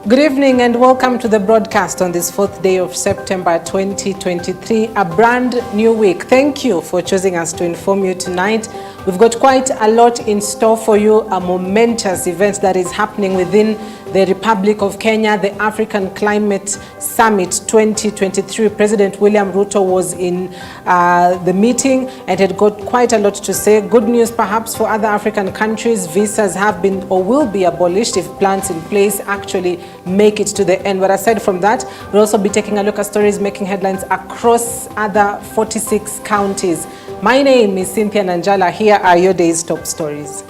Good evening and welcome to the broadcast on this 4th day of September 2023, a brand new week. Thank you for choosing us to inform you tonight. We've got quite a lot in store for you, a momentous event that is happening within the Republic of Kenya, the African Climate Summit 2023. President William Ruto was in the meeting and had got quite a lot to say. Good news perhaps for other African countries. Visas have been or will be abolished if plans in place actually make it to the end. But aside from that, we'll also be taking a look at stories making headlines across other 46 counties. My name is Cynthia and Nanjala. Here are your day's top stories.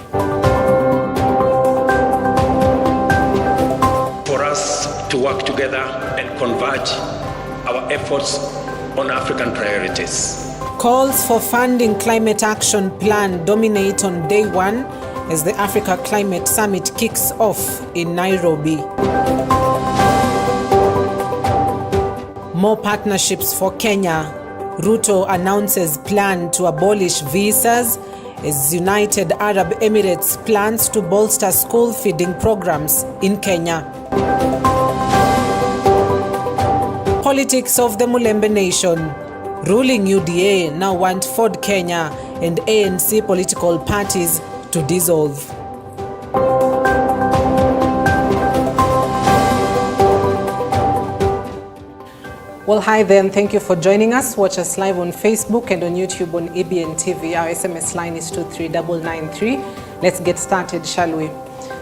For us to work together and converge our efforts on African priorities. Calls for funding climate action plan dominate on day one as the Africa Climate Summit kicks off in Nairobi. More partnerships for Kenya. Ruto announces plan to abolish visas as United Arab Emirates plans to bolster school feeding programs in Kenya. Politics of the Mulembe Nation. Ruling UDA now want Ford Kenya and ANC political parties to dissolve. Well, hi there, and thank you for joining us. Watch us live on Facebook and on YouTube on EBN TV. Our SMS line is 23993. Let's get started, shall we?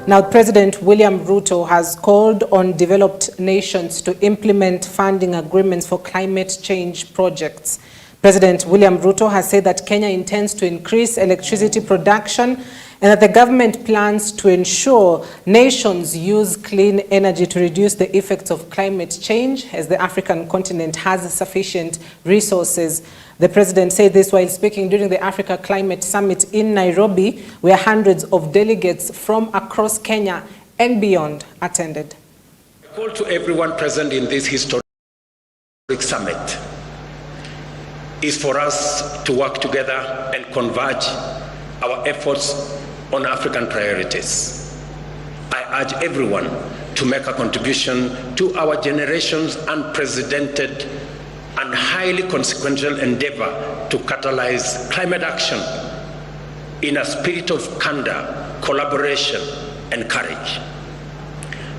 Now, President William Ruto has called on developed nations to implement funding agreements for climate change projects. President William Ruto has said that Kenya intends to increase electricity production and that the government plans to ensure nations use clean energy to reduce the effects of climate change as the African continent has sufficient resources. The president said this while speaking during the Africa Climate Summit in Nairobi, where hundreds of delegates from across Kenya and beyond attended. I call to everyone present in this historic summit is for us to work together and converge our efforts on African priorities. I urge everyone to make a contribution to our generation's unprecedented and highly consequential endeavor to catalyze climate action in a spirit of candor, collaboration, and courage.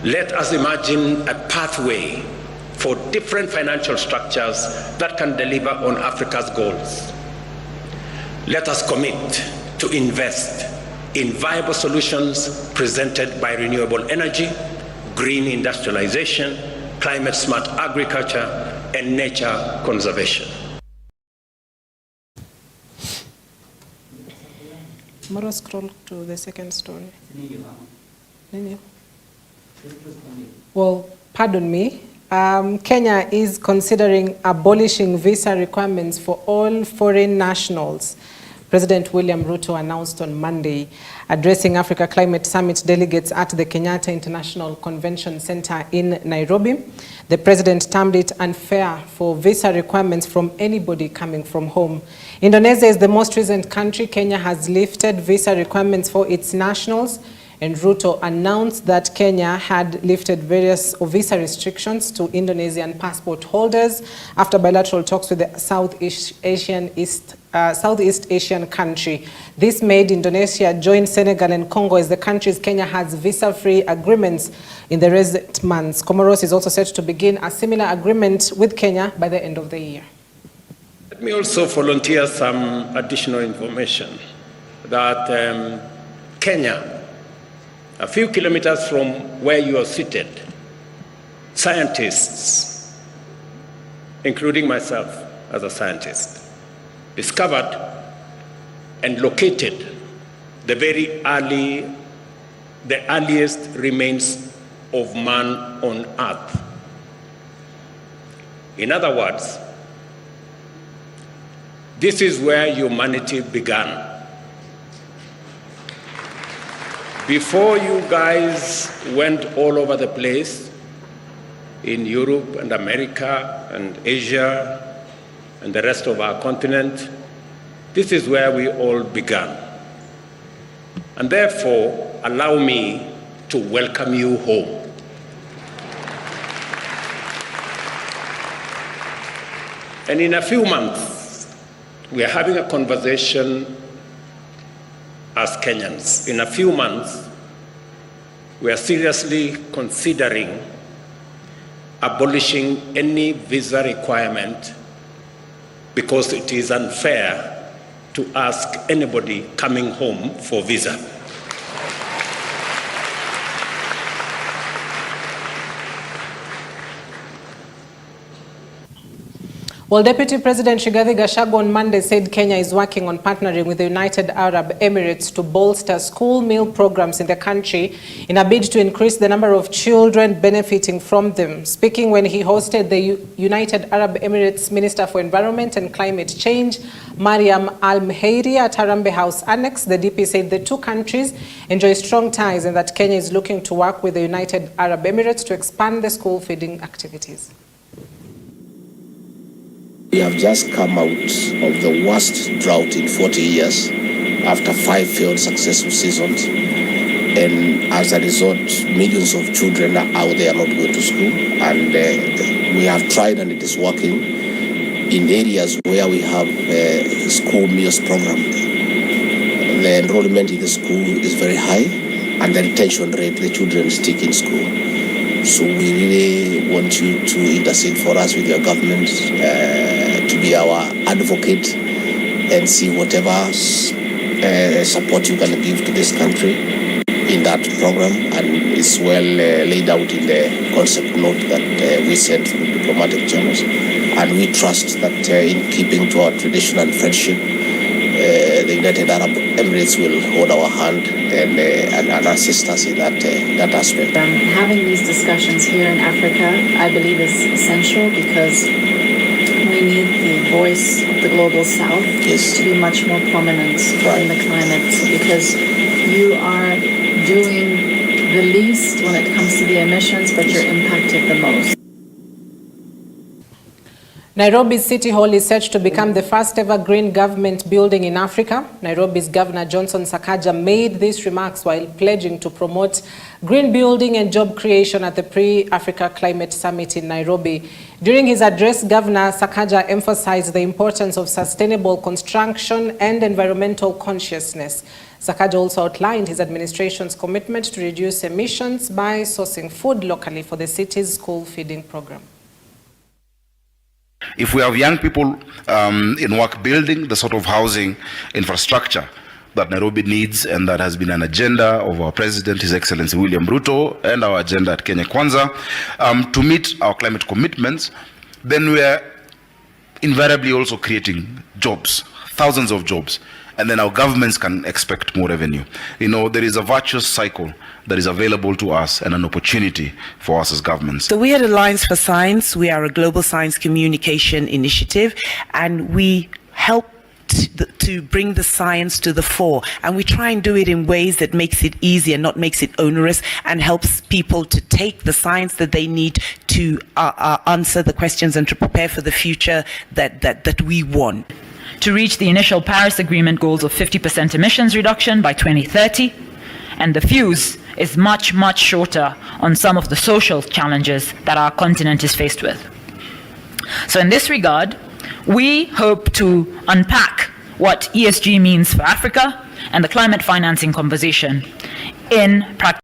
Let us imagine a pathway for different financial structures that can deliver on Africa's goals. Let us commit to invest in viable solutions presented by renewable energy, green industrialization, climate-smart agriculture, and nature conservation. Tomorrow scroll to the second story. Well, pardon me. Kenya is considering abolishing visa requirements for all foreign nationals. President William Ruto announced on Monday, addressing Africa Climate Summit delegates at the Kenyatta International Convention Center in Nairobi. The president termed it unfair for visa requirements from anybody coming from home. Indonesia is the most recent country. Kenya has lifted visa requirements for its nationals, and Ruto announced that Kenya had lifted various visa restrictions to Indonesian passport holders after bilateral talks with the Southeast Asian country. This made Indonesia join Senegal and Congo as the countries Kenya has visa-free agreements in the recent months. Comoros is also set to begin a similar agreement with Kenya by the end of the year. Let me also volunteer some additional information that Kenya, a few kilometers from where you are seated, scientists, including myself as a scientist, discovered and located the earliest remains of man on Earth. In other words, this is where humanity began. Before you guys went all over the place in Europe and America and Asia and the rest of our continent, this is where we all began. And therefore, allow me to welcome you home. And in a few months, we are having a conversation as Kenyans. In a few months, we are seriously considering abolishing any visa requirement because it is unfair to ask anybody coming home for visa. Well, Deputy President Rigathi Gachagua on Monday said Kenya is working on partnering with the United Arab Emirates to bolster school meal programs in the country in a bid to increase the number of children benefiting from them. Speaking when he hosted the United Arab Emirates Minister for Environment and Climate Change, Mariam Al-Mheiri, at Harambee House Annex, the DP said the two countries enjoy strong ties and that Kenya is looking to work with the United Arab Emirates to expand the school feeding activities. We have just come out of the worst drought in 40 years after 5 failed successive seasons. And as a result, millions of children are out there not going to school. And we have tried and it is working in areas where we have a school meals program. The enrollment in the school is very high and the retention rate, the children stick in school. So we really want you to intercede for us with your government, to be our advocate and see whatever support you can give to this country in that program. And it's well laid out in the concept note that we sent through diplomatic channels. And we trust that in keeping to our tradition and friendship, the United Arab Emirates will hold our hand and assist us in that aspect. Having these discussions here in Africa, I believe, is essential because we need the voice of the global south to be much more prominent in the climate, because you are doing the least when it comes to the emissions, but you're impacted the most. Nairobi's City Hall is set to become the first ever green government building in Africa. Nairobi's Governor Johnson Sakaja made these remarks while pledging to promote green building and job creation at the Pre-Africa Climate Summit in Nairobi. During his address, Governor Sakaja emphasized the importance of sustainable construction and environmental consciousness. Sakaja also outlined his administration's commitment to reduce emissions by sourcing food locally for the city's school feeding program. If we have young people in work building the sort of housing infrastructure that Nairobi needs, and that has been an agenda of our President, His Excellency William Ruto, and our agenda at Kenya Kwanza, to meet our climate commitments, then we are invariably also creating jobs, thousands of jobs, and then our governments can expect more revenue. You know, there is a virtuous cycle that is available to us and an opportunity for us as governments. So we at Alliance for Science, we are a global science communication initiative, and we help to bring the science to the fore, and we try and do it in ways that makes it easy and not makes it onerous, and helps people to take the science that they need to answer the questions and to prepare for the future that we want. To reach the initial Paris Agreement goals of 50% emissions reduction by 2030, and the fuse is much, much shorter on some of the social challenges that our continent is faced with. So in this regard, we hope to unpack what ESG means for Africa and the climate financing conversation in practice.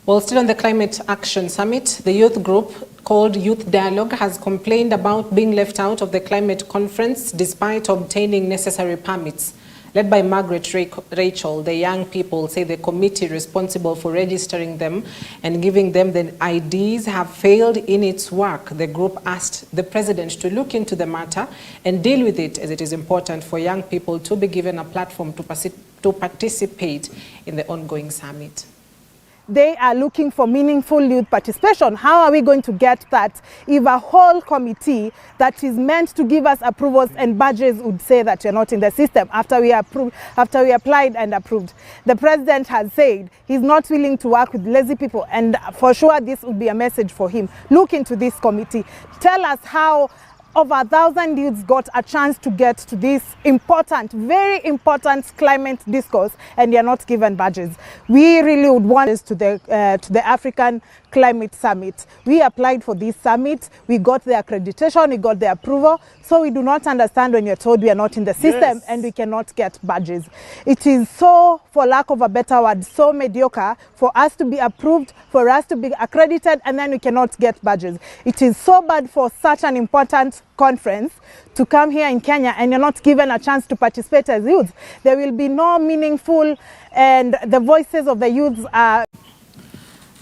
Well, still on the Climate Action Summit, the youth group called Youth Dialogue has complained about being left out of the climate conference despite obtaining necessary permits. Led by Margaret Rachel, the young people say the committee responsible for registering them and giving them the IDs have failed in its work. The group asked the president to look into the matter and deal with it, as it is important for young people to be given a platform to participate in the ongoing summit. They are looking for meaningful youth participation. How are we going to get that if a whole committee that is meant to give us approvals and badges would say that you're not in the system after we applied and approved? The president has said he's not willing to work with lazy people, and for sure this would be a message for him. Look into this committee. Tell us how over 1,000 youths got a chance to get to this important, very important climate discourse, and they are not given badges. We really would want this to the African Climate Summit. We applied for this summit, we got the accreditation, we got the approval, so we do not understand when you're told we are not in the system and we cannot get badges. It is so, for lack of a better word, so mediocre for us to be approved, for us to be accredited, and then we cannot get badges. It is so bad for such an important conference to come here in Kenya and you're not given a chance to participate as youth. There will be no meaningful, and the voices of the youths are...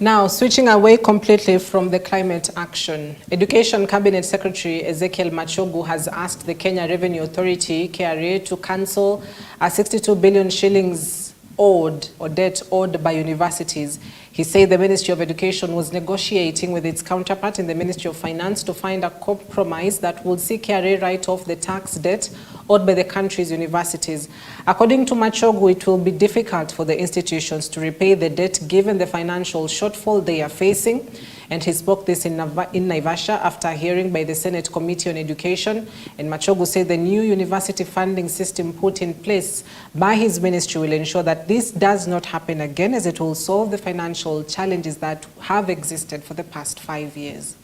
Now, switching away completely from the climate action, Education Cabinet Secretary Ezekiel Machogu has asked the Kenya Revenue Authority, KRA, to cancel a 62 billion shillings owed or debt owed by universities. He said the Ministry of Education was negotiating with its counterpart in the Ministry of Finance to find a compromise that would see KRA write off the tax debt owed by the country's universities. According to Machogu, it will be difficult for the institutions to repay the debt given the financial shortfall they are facing. And he spoke this in Naivasha after a hearing by the Senate Committee on Education. And Machogu said the new university funding system put in place by his ministry will ensure that this does not happen again, as it will solve the financial challenges that have existed for the past 5 years.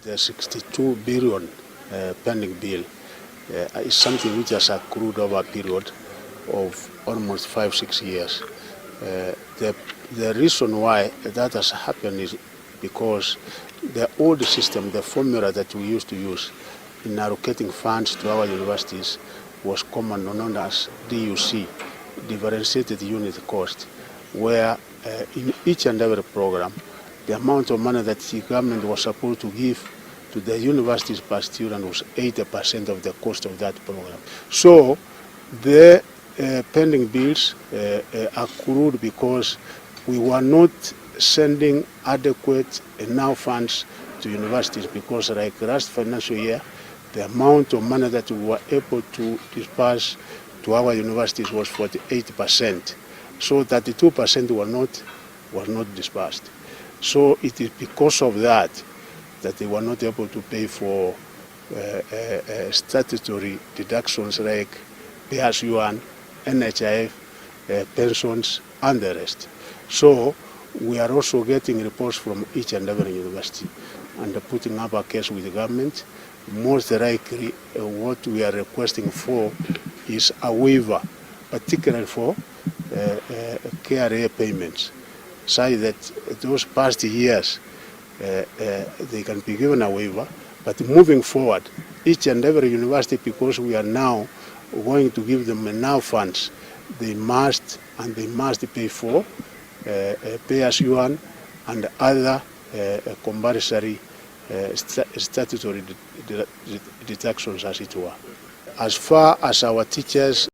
The 62 billion pending bill is something which has accrued over a period of almost 5-6 years. The reason why that has happened is because the old system, the formula that we used to use in allocating funds to our universities was common, known as DUC, differentiated unit cost, where in each and every program, the amount of money that the government was supposed to give to the universities per student was 80% of the cost of that program. So the pending bills accrued because we were not sending adequate enough funds to universities, because like last financial year, the amount of money that we were able to disperse to our universities was 48%. So 32% were not dispersed. So it is because of that they were not able to pay for statutory deductions like pay as you earn, NHIF, pensions, and the rest. So we are also getting reports from each and every university and putting up a case with the government. Most likely what we are requesting for is a waiver, particularly for KRA payments, such that those past years they can be given a waiver. But moving forward, each and every university, because we are now going to give them enough funds, they must pay for pay as you earn and other compulsory statutory deductions, as it were. As far as our teachers,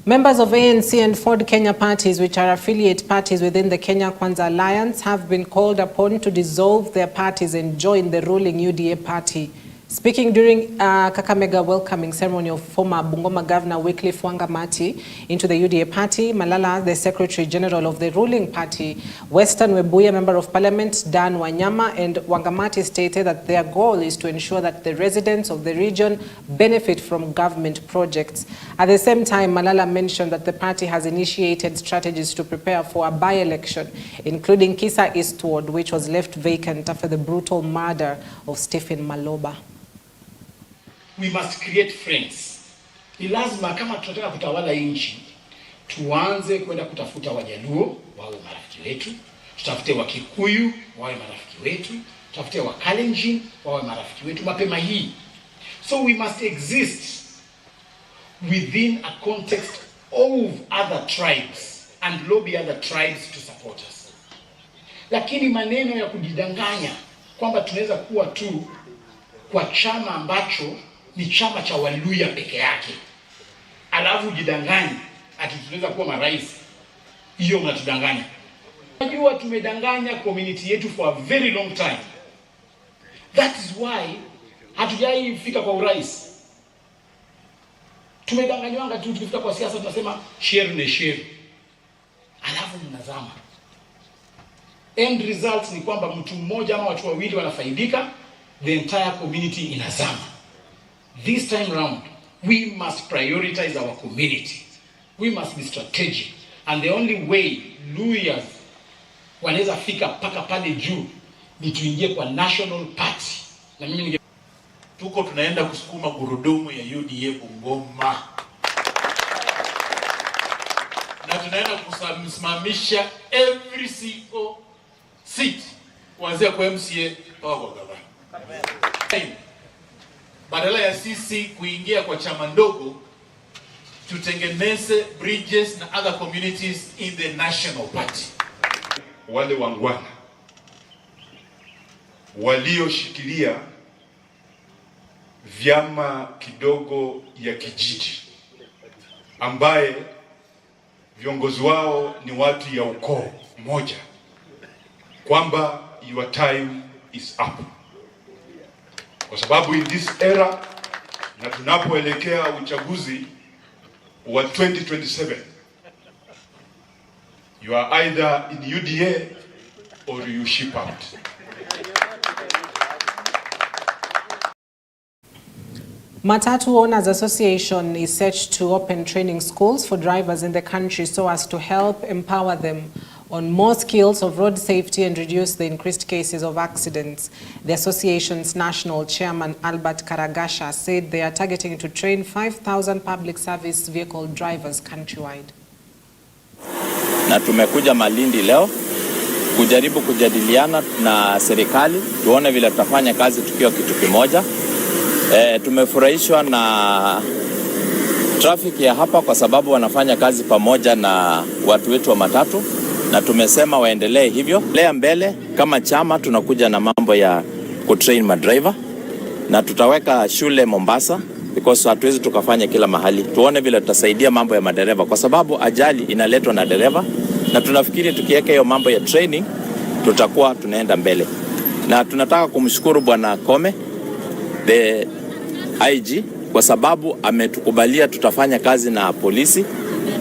members of ANC and Ford Kenya parties, which are affiliate parties within the Kenya Kwanza Alliance, have been called upon to dissolve their parties and join the ruling UDA party. Speaking during Kakamega welcoming ceremony of former Bungoma Governor Wycliffe Wangamati into the UDA party, Malala, the Secretary General of the ruling party, Western Webuye Member of Parliament Dan Wanyama, and Wangamati stated that their goal is to ensure that the residents of the region benefit from government projects. At the same time, Malala mentioned that the party has initiated strategies to prepare for a by-election, including Kisa East Ward, which was left vacant after the brutal murder of Stephen Maloba. We must create friends. Ni lazima kama tunataka kutawala nchi, tuanze kwenda kutafuta Wajaluo wawe marafiki wetu, tutafute Wakikuyu wawe marafiki wetu, tutafute Wakalenjin wawe marafiki wetu mapema hii. So we must exist within a context of other tribes and lobby other tribes to support us. Lakini maneno ya kujidanganya kwamba tunaweza kuwa tu kwa chama ambacho ni chama cha Waluya peke yake, alafu jidanganya ati tunaweza kuwa marais, hiyo mnatudanganya. Unajua tumedanganya community yetu for a very long time. That is why hatujai fika kwa urais. Tumedanganywa tu, tukifika kwa siasa tunasema share ne share, alafu mnazama. End results ni kwamba mtu mmoja ama watu wawili wanafaidika, the entire community inazama. This time round, we must prioritize our community. We must be strategic. And the only way Luhyas wanaweza fika paka pale juu ni tuingie kwa national party. Na mimi tuko tunaenda kusukuma gurudumu ya UDA Bungoma. Na tunaenda kusimamisha every single seat kuanzia kwa MCA mpaka kwa gavana. Badala ya sisi kuingia kwa chama ndogo, tutengeneze bridges na other communities in the national party. Wale wangwana walioshikilia vyama kidogo ya kijiji ambaye viongozi wao ni watu ya ukoo moja, kwamba your time is up. Kwa sababu in this era na tunapoelekea uchaguzi wa 2027, you are either in UDA or you ship out. Matatu Owners Association is set to open training schools for drivers in the country so as to help empower them on more skills of road safety and reduce the increased cases of accidents. The association's national chairman, Albert Karagasha, said they are targeting to train 5,000 public service vehicle drivers countrywide. Na tumekuja Malindi leo kujaribu kujadiliana na serikali tuone vile tutafanya kazi tukiwa kitu kimoja. Tumefurahishwa na traffic ya hapa kwa sababu wanafanya kazi pamoja na watu wetu wa matatu, na tumesema waendelee hivyo. Lea mbele kama chama tunakuja na mambo ya kutrain madriver, na tutaweka shule Mombasa because hatuwezi tukafanya kila mahali. Tuone vile tutasaidia mambo ya madereva kwa sababu ajali inaletwa na dereva, na tunafikiri tukiweka hiyo mambo ya training tutakuwa tunaenda mbele. Na tunataka kumshukuru Bwana Kome, the IG, kwa sababu ametukubalia tutafanya kazi na polisi.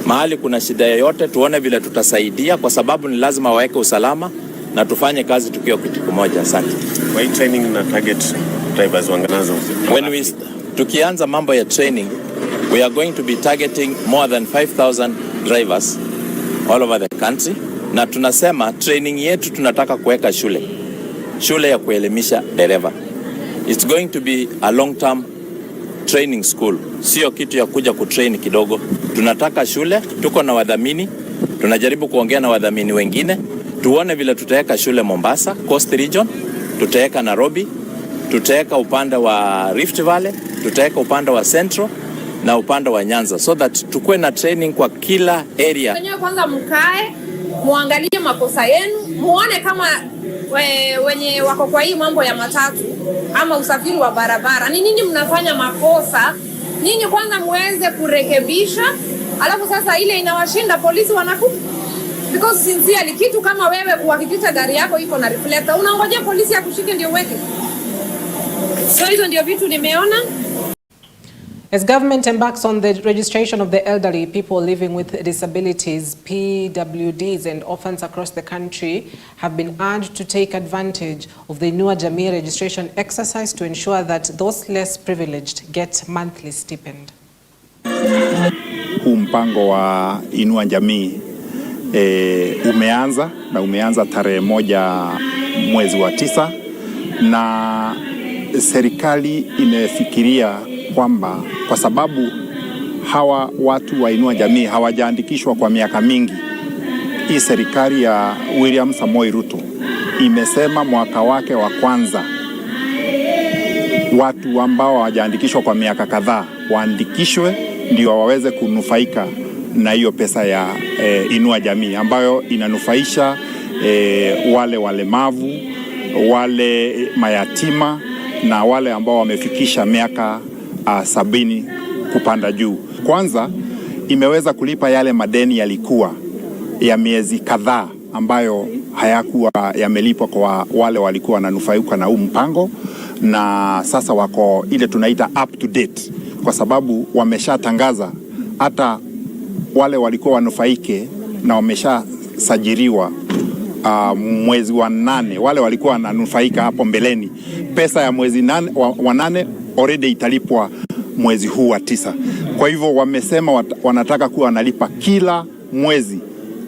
Mahali kuna shida yoyote tuone vile tutasaidia, kwa sababu ni lazima waweke usalama na tufanye kazi tukiwa kitu kimoja. Asante. Kwa training na target drivers wanganazo. Tukianza mambo ya training, we are going to be targeting more than 5,000 drivers all over the country. Na tunasema training yetu tunataka kuweka shule ya kuelimisha dereva. It's going to be a long-term training school. Sio kitu ya kuja kutrain kidogo. Tunataka shule, tuko na wadhamini, tunajaribu kuongea na wadhamini wengine. Tuone vile tutaweka shule Mombasa, Coast Region, tutaweka Nairobi, tutaweka upande wa Rift Valley, tutaweka upande wa Central na upande wa Nyanza, so that tukue na training kwa kila area. Kwanza mkae, muangalie makosa yenu, muone kama wenye wako kwa hii mambo ya matatu ama usafiri wa barabara ni nini mnafanya makosa, nini kwanza muweze kurekebisha, alafu sasa ile inawashinda polisi wanakupa. Because sincerely kitu kama wewe kuhakikisha gari yako iko na reflector, unaongojea polisi akushike ndio uweke. So hizo ndio vitu nimeona. As government embarks on the registration of the elderly, people living with disabilities, PWDs and orphans across the country have been urged to take advantage of the Inua Jamii registration exercise to ensure that those less privileged get monthly stipend. Huu mpango wa Inua Jamii umeanza tarehe 1 mwezi wa 9, na serikali imefikiria kwamba kwa sababu hawa watu wa Inua Jamii hawajaandikishwa kwa miaka mingi, hii serikali ya William Samoei Ruto imesema mwaka wake wa kwanza watu ambao hawajaandikishwa kwa miaka kadhaa waandikishwe ndio waweze kunufaika na hiyo pesa ya Inua Jamii ambayo inanufaisha wale walemavu, wale mayatima na wale ambao wamefikisha miaka 70 kupanda juu. Kwanza imeweza kulipa yale madeni yalikuwa ya miezi kadhaa ambayo hayakuwa yamelipwa kwa wale walikuwa wananufaika na huu mpango, na sasa wako ile tunaita up to date kwa sababu wameshatangaza hata wale walikuwa wanufaike na wameshasajiliwa mwezi wa 8, wale walikuwa wananufaika hapo mbeleni, pesa ya mwezi wa 8 already italipwa mwezi huu wa 9. Kwa hivyo wamesema wanataka kuwa wanalipa kila mwezi,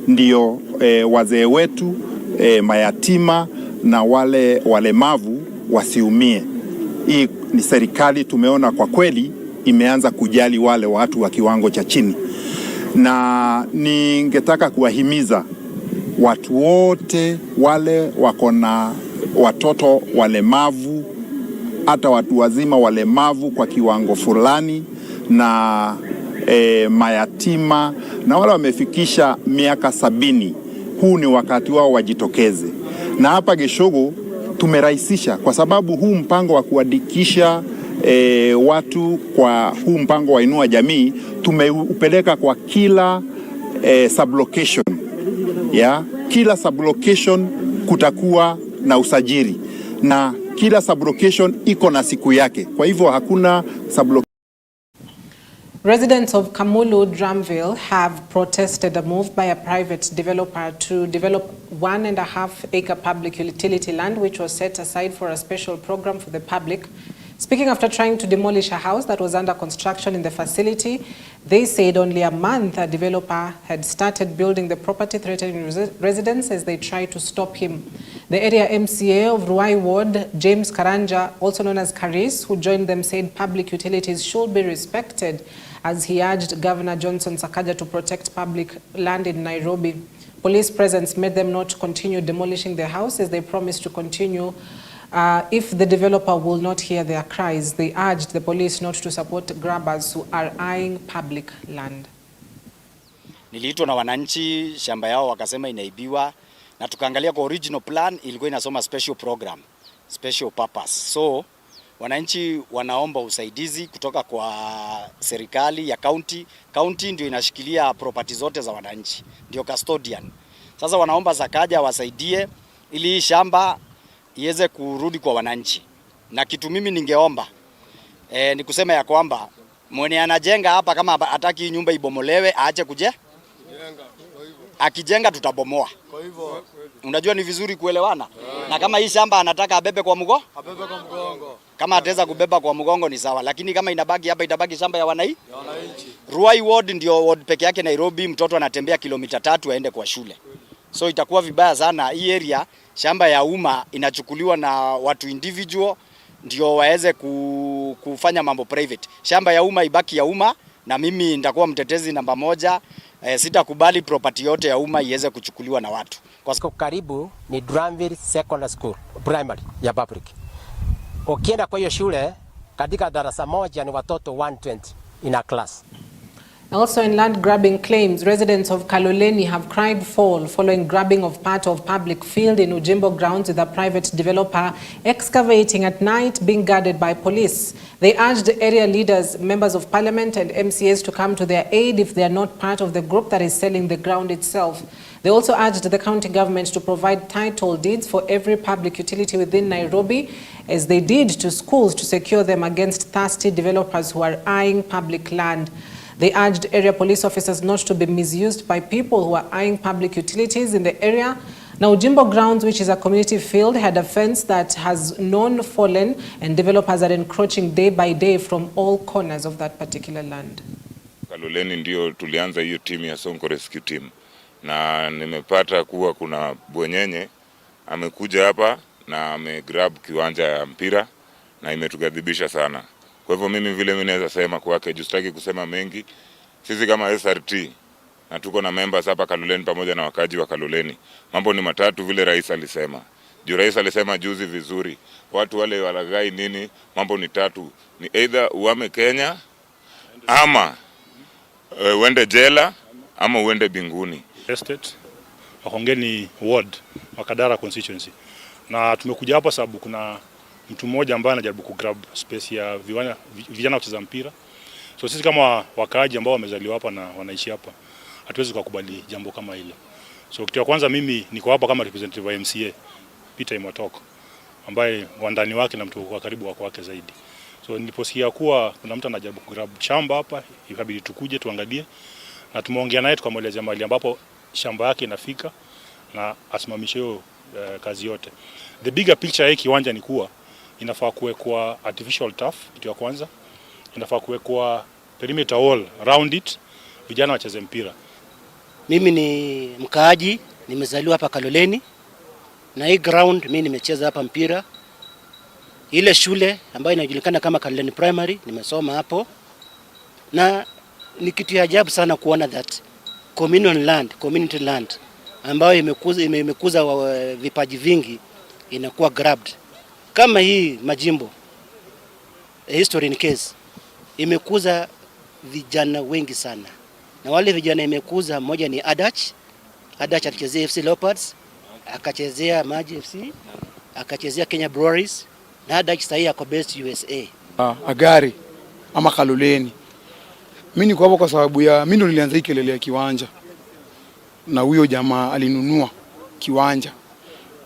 ndio wazee wetu, mayatima na wale walemavu wasiumie. Hii ni serikali tumeona kwa kweli imeanza kujali wale watu wa kiwango cha chini, na ningetaka kuwahimiza watu wote wale wako na watoto walemavu, hata watu wazima walemavu kwa kiwango fulani, na mayatima na wale wamefikisha miaka 70, huu ni wakati wao wajitokeze. Na hapa Geshogo tumerahisisha kwa sababu huu mpango wa kuandikisha watu kwa huu mpango wa Inua Jamii tumeupeleka kwa kila sublocation. Kila sublocation kutakuwa na usajili na kila sublocation iko na siku yake. Kwa hivyo hakuna sublocation. Residents of Kamulu, Dramville have protested a move by a private developer to develop 1.5-acre public utility land which was set aside for a special program for the public. Speaking after trying to demolish a house that was under construction in the facility, they said only a month a developer had started building the property, threatening residents as they tried to stop him. The area MCA of Ruai Ward, James Karanja, also known as Karis, who joined them, said public utilities should be respected, as he urged Governor Johnson Sakaja to protect public land in Nairobi. Police presence made them not continue demolishing their house as they promised to continue if the developer will not hear their cries. They urged the police not to support grabbers who are eyeing public land. Niliitwa na wananchi, shamba yao wakasema inaibiwa, na tukaangalia kwa original plan ilikuwa inasoma special program, special purpose. So wananchi wanaomba usaidizi kutoka kwa serikali ya county. County ndio inashikilia property zote za wananchi, ndio custodian. Sasa wanaomba Sakaja wasaidie ili shamba iweze kurudi kwa wananchi. Na kitu mimi ningeomba ni kusema ya kwamba mwenye anajenga hapa kama hataki nyumba ibomolewe aache kujenga. Akijenga tutabomoa. Kwa hivyo unajua ni vizuri kuelewana. Na kama hii shamba anataka abebe kwa mgongo, kama ataweza kubeba kwa mgongo ni sawa, lakini kama inabaki hapa itabaki shamba ya wananchi. Ruai Ward ndio ward peke yake Nairobi, mtoto anatembea kilomita 3 aende kwa shule. So itakuwa vibaya sana hii area, shamba ya umma inachukuliwa na watu individual ndio waweze kufanya mambo private. Shamba ya umma ibaki ya umma, na mimi nitakuwa mtetezi namba 1. Sitakubali property yote ya umma iweze kuchukuliwa na watu. Kwa sababu karibu ni Dramville Secondary School primary ya public. Ukienda kwa hiyo shule katika darasa moja ni watoto 120 in a class. Also in land grabbing claims, residents of Kaloleni have cried foul following grabbing of part of public field in Ujimbo grounds with a private developer excavating at night being guarded by police. They urged area leaders, members of parliament and MCAs to come to their aid if they are not part of the group that is selling the ground itself. They also urged the county government to provide title deeds for every public utility within Nairobi, as they did to schools, to secure them against thirsty developers who are eyeing public land. They urged area police officers not to be misused by people who are eyeing public utilities in the area. Now, Ujimbo grounds, which is a community field, had a fence that has known fallen, and developers are encroaching day by day from all corners of that particular land. Kaloleni ndio tulianza hiyo timu ya Sonko Rescue Team, na nimepata kuwa kuna bwenyenye amekuja hapa na amegrab kiwanja ya mpira na imetugadhibisha sana. Kwa hivyo mimi vile mimi naweza sema kwake, justaki kusema mengi. Sisi kama SRT na tuko na members hapa Kaloleni pamoja na wakaji wa Kaloleni. Mambo ni matatu vile rais alisema. Juu rais alisema juzi vizuri, watu wale walagai nini, mambo ni tatu. Ni either uame Kenya ama uende jela ama uende binguni. Estate Wakongeni ward Makadara constituency. Na tumekuja hapa sababu kuna mtu mmoja ambaye anajaribu kugrab space ya vijana kucheza mpira. So sisi kama wakaaji ambao wamezaliwa hapa na wanaishi hapa, hatuwezi kukubali jambo kama hilo. So kitu ya kwanza, mimi niko hapa kama representative wa MCA Peter Imotoko, ambaye wandani wake na mtu wa karibu wako wake zaidi. So niliposikia kuwa kuna mtu anajaribu kugrab shamba hapa, ikabidi tukuje tuangalie, na tumeongea naye tukamwelezea mahali ambapo shamba yake inafika na asimamishe hiyo kazi yote. The bigger picture hii kiwanja ni kuwa inafaa kuwekwa artificial turf, kitu ya kwanza. Inafaa kuwekwa perimeter wall around it, vijana wacheze mpira. Mimi ni mkaaji, nimezaliwa hapa Kaloleni, na hii ground mimi nimecheza hapa mpira. Ile shule ambayo inajulikana kama Kaloleni Primary nimesoma hapo, na ni kitu ya ajabu sana kuona that community land ambayo imekuza vipaji vingi inakuwa grabbed. Kama hii majimbo history in case imekuza vijana wengi sana, na wale vijana imekuza, mmoja ni Adach alichezea FC Leopards, akachezea Maji FC, akachezea Kenya Breweries, na Adach sasa yako based USA. Agari ama Kaloleni. Mimi niko hapo kwa sababu ya mimi ndo nilianza hii kelele ya kiwanja, na huyo jamaa alinunua kiwanja.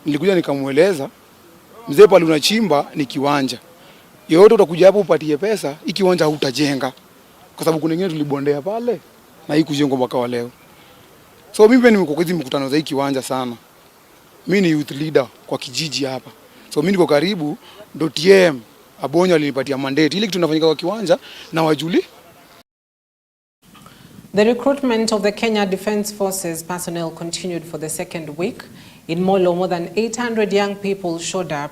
Nilikuja nikamueleza, mzee pale unachimba ni kiwanja, yote utakuja hapo upatie pesa, hii kiwanja hutajenga, kwa sababu kuna wengine tulibondea pale na hii kujengwa mpaka wa leo. So mimi nimekuwa kwa hizo mikutano za hii kiwanja sana. Mimi ni youth leader kwa kijiji hapa, so mimi niko karibu, ndo TM Abonyo alinipatia mandate ili kitu tunafanyika kwa kiwanja na wajuli. The recruitment of the Kenya Defence Forces personnel continued for the second week. In Molo, more than 800 young people showed up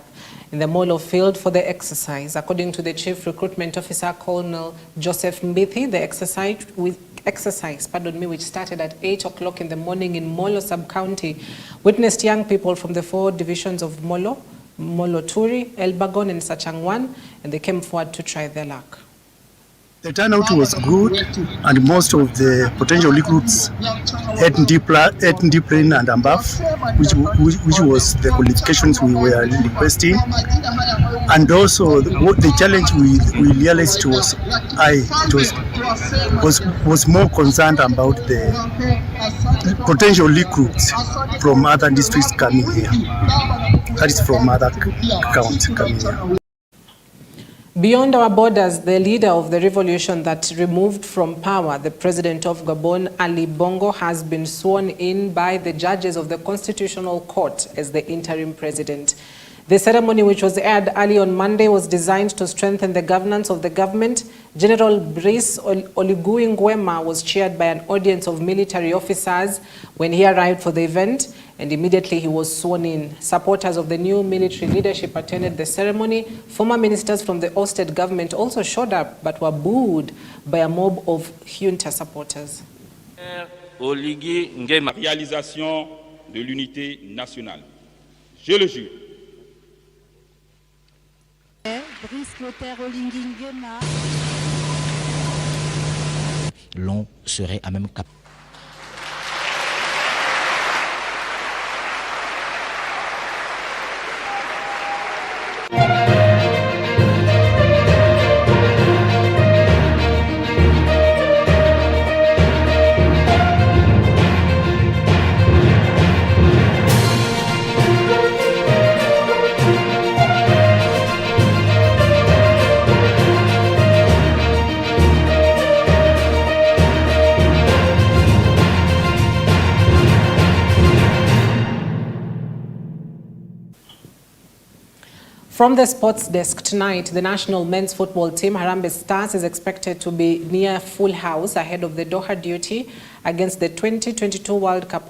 in the Molo field for the exercise. According to the Chief Recruitment Officer, Colonel Joseph Mbithi, the exercise, which started at 8 o'clock in the morning in Molo sub-county, witnessed young people from the 4 divisions of Molo, Turi, Elbagon and Sachangwan, and they came forward to try their luck. The turnout was good, and most of the potential recruits had discipline and above, which was the qualifications we were requesting. And also, the challenge we realized was more concerned about the potential recruits from other districts coming here. That is from other counties coming here. Beyond our borders, the leader of the revolution that removed from power the president of Gabon, Ali Bongo, has been sworn in by the judges of the Constitutional Court as the interim president. The ceremony, which was aired early on Monday, was designed to strengthen the governance of the government. General Brice Oligui Nguema was cheered by an audience of military officers when he arrived for the event, and immediately he was sworn in. Supporters of the new military leadership attended the ceremony. Former ministers from the ousted government also showed up but were booed by a mob of junta supporters. Oligui Nguema. Réalisation de l'unité nationale. Je le jure. L'on serait à même cap. From the sports desk tonight, the national men's football team, Harambee Stars, is expected to be near full house ahead of the Doha duty against the 2022 World Cup